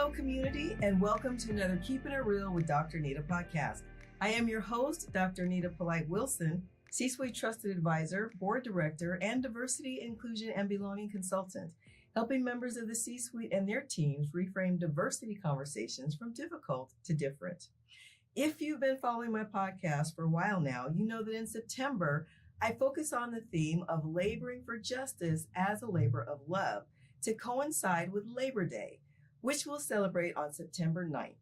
Hello, community, and welcome to another Keeping It Real with Dr. Anita podcast. I am your host, Dr. Anita Polite-Wilson, C-Suite Trusted Advisor, Board Director, and Diversity, Inclusion, and Belonging Consultant, helping members of the C-Suite and their teams reframe diversity conversations from difficult to different. If you've been following my podcast for a while now, you know that in September, I focus on the theme of laboring for justice as a labor of love to coincide with Labor Day, which we'll celebrate on September 9th.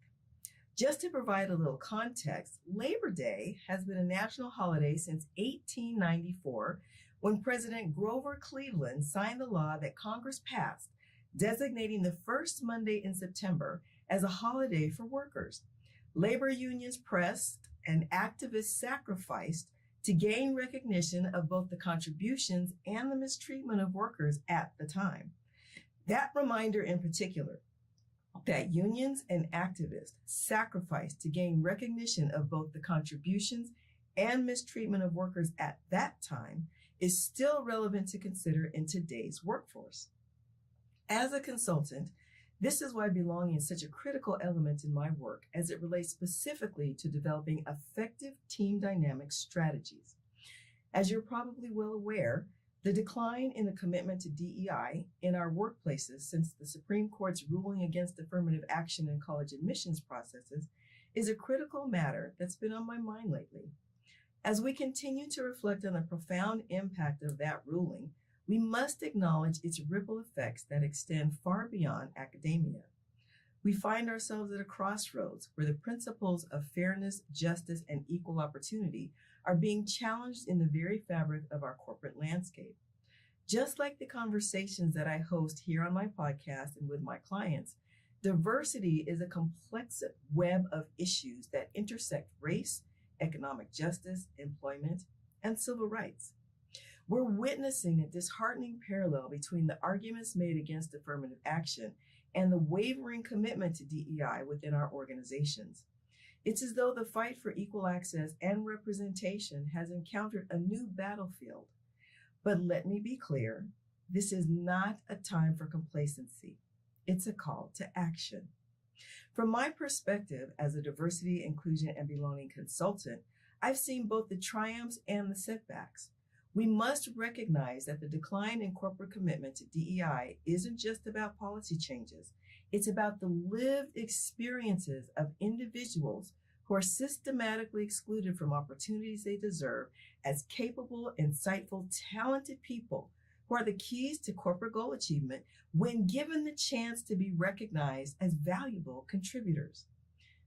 Just to provide a little context, Labor Day has been a national holiday since 1894, when President Grover Cleveland signed the law that Congress passed, designating the first Monday in September as a holiday for workers. Labor unions pressed and activists sacrificed to gain recognition of both the contributions and the mistreatment of workers at the time. That reminder in particular, that unions and activists sacrificed to gain recognition of both the contributions and mistreatment of workers at that time, is still relevant to consider in today's workforce. As a consultant, this is why belonging is such a critical element in my work as it relates specifically to developing effective team dynamic strategies. As you're probably well aware, the decline in the commitment to DEI in our workplaces since the Supreme Court's ruling against affirmative action in college admissions processes is a critical matter that's been on my mind lately. As we continue to reflect on the profound impact of that ruling, we must acknowledge its ripple effects that extend far beyond academia. We find ourselves at a crossroads where the principles of fairness, justice, and equal opportunity are being challenged in the very fabric of our corporate landscape. Just like the conversations that I host here on my podcast and with my clients, diversity is a complex web of issues that intersect race, economic justice, employment, and civil rights. We're witnessing a disheartening parallel between the arguments made against affirmative action and the wavering commitment to DEI within our organizations. It's as though the fight for equal access and representation has encountered a new battlefield. But let me be clear, this is not a time for complacency. It's a call to action. From my perspective as a diversity, inclusion, and belonging consultant, I've seen both the triumphs and the setbacks. We must recognize that the decline in corporate commitment to DEI isn't just about policy changes. It's about the lived experiences of individuals who are systematically excluded from opportunities they deserve as capable, insightful, talented people who are the keys to corporate goal achievement when given the chance to be recognized as valuable contributors.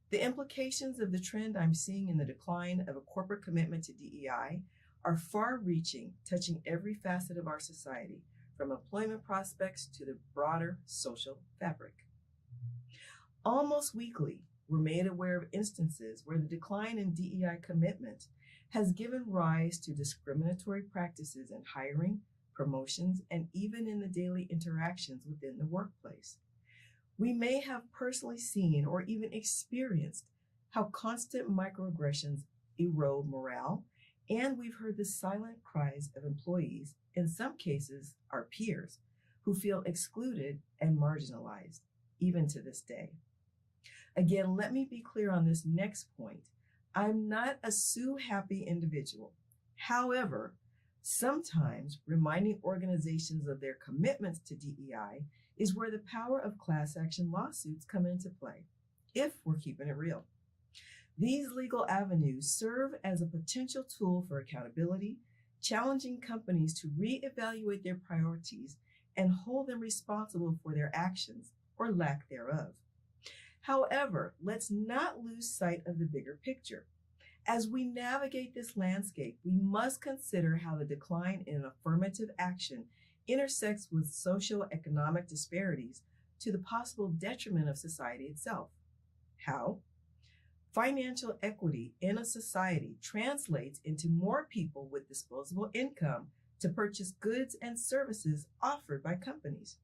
The implications of the trend I'm seeing in the decline of a corporate commitment to DEI are far-reaching, touching every facet of our society, from employment prospects to the broader social fabric. Almost weekly, we're made aware of instances where the decline in DEI commitment has given rise to discriminatory practices in hiring, promotions, and even in the daily interactions within the workplace. We may have personally seen or even experienced how constant microaggressions erode morale, and we've heard the silent cries of employees, in some cases our peers, who feel excluded and marginalized, even to this day. Again, let me be clear on this next point. I'm not a sue-happy individual. However, sometimes reminding organizations of their commitments to DEI is where the power of class action lawsuits come into play, if we're keeping it real. These legal avenues serve as a potential tool for accountability, challenging companies to reevaluate their priorities and hold them responsible for their actions or lack thereof. However, let's not lose sight of the bigger picture. As we navigate this landscape, we must consider how the decline in affirmative action intersects with socioeconomic disparities to the possible detriment of society itself. How? Financial equity in a society translates into more people with disposable income to purchase goods and services offered by companies.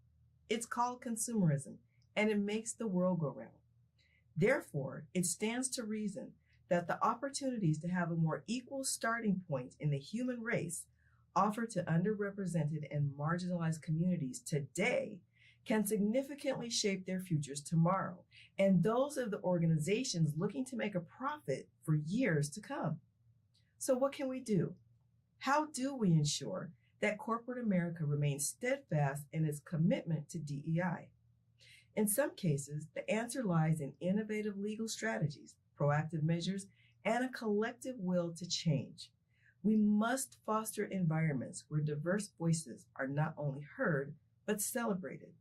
It's called consumerism, and it makes the world go round. Therefore, it stands to reason that the opportunities to have a more equal starting point in the human race offered to underrepresented and marginalized communities today can significantly shape their futures tomorrow and those of the organizations looking to make a profit for years to come. So what can we do? How do we ensure that corporate America remains steadfast in its commitment to DEI? In some cases, the answer lies in innovative legal strategies, proactive measures, and a collective will to change. We must foster environments where diverse voices are not only heard, but celebrated.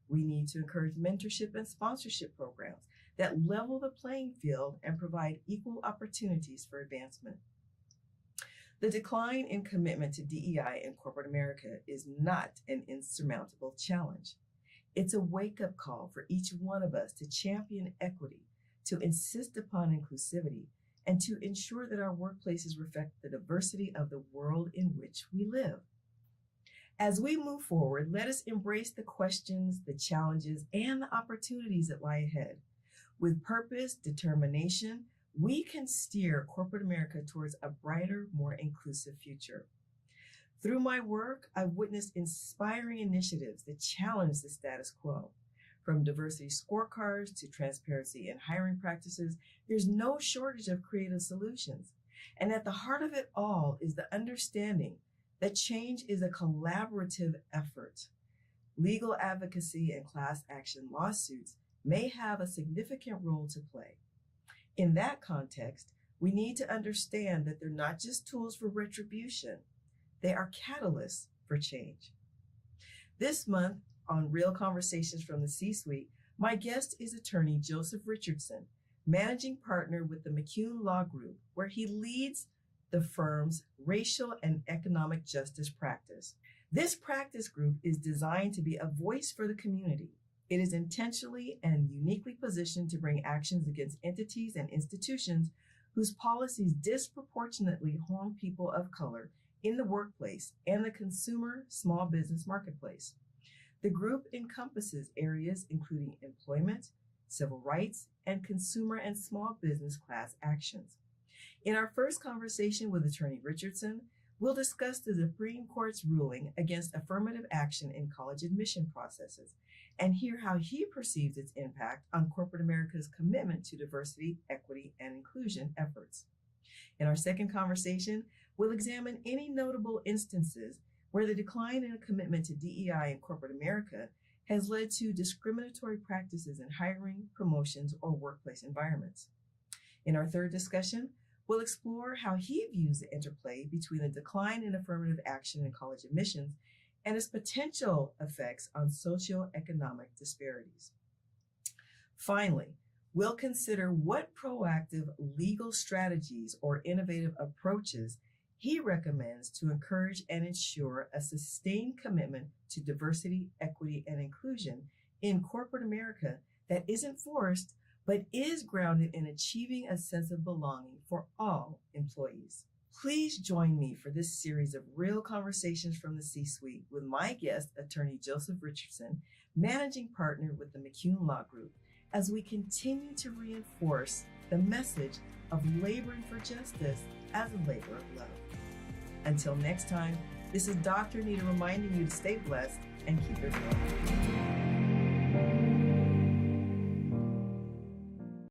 We need to encourage mentorship and sponsorship programs that level the playing field and provide equal opportunities for advancement. The decline in commitment to DEI in corporate America is not an insurmountable challenge. It's a wake-up call for each one of us to champion equity, to insist upon inclusivity, and to ensure that our workplaces reflect the diversity of the world in which we live. As we move forward, let us embrace the questions, the challenges, and the opportunities that lie ahead. With purpose, determination, we can steer corporate America towards a brighter, more inclusive future. Through my work, I've witnessed inspiring initiatives that challenge the status quo. From diversity scorecards to transparency in hiring practices, there's no shortage of creative solutions. And at the heart of it all is the understanding that change is a collaborative effort. Legal advocacy and class action lawsuits may have a significant role to play. In that context, we need to understand that they're not just tools for retribution, they are catalysts for change. This month on Real Conversations from the C-Suite, my guest is Attorney Joseph Richardson, managing partner with the McCune Law Group, where he leads the firm's racial and economic justice practice. This practice group is designed to be a voice for the community. It is intentionally and uniquely positioned to bring actions against entities and institutions whose policies disproportionately harm people of color in the workplace and the consumer small business marketplace. The group encompasses areas including employment, civil rights, and consumer and small business class actions. In our first conversation with Attorney Richardson, we'll discuss the Supreme Court's ruling against affirmative action in college admission processes and hear how he perceives its impact on corporate America's commitment to diversity, equity, and inclusion efforts. In our second conversation, we'll examine any notable instances where the decline in a commitment to DEI in corporate America has led to discriminatory practices in hiring, promotions, or workplace environments. In our third discussion, we'll explore how he views the interplay between the decline in affirmative action in college admissions and its potential effects on socioeconomic disparities. Finally, we'll consider what proactive legal strategies or innovative approaches he recommends to encourage and ensure a sustained commitment to diversity, equity, and inclusion in corporate America that isn't forced, but is grounded in achieving a sense of belonging for all employees. Please join me for this series of real conversations from the C-Suite with my guest, Attorney Joseph Richardson, managing partner with the McCune Law Group, as we continue to reinforce the message of laboring for justice as a labor of love. Until next time, this is Dr. Anita reminding you to stay blessed and keep it real.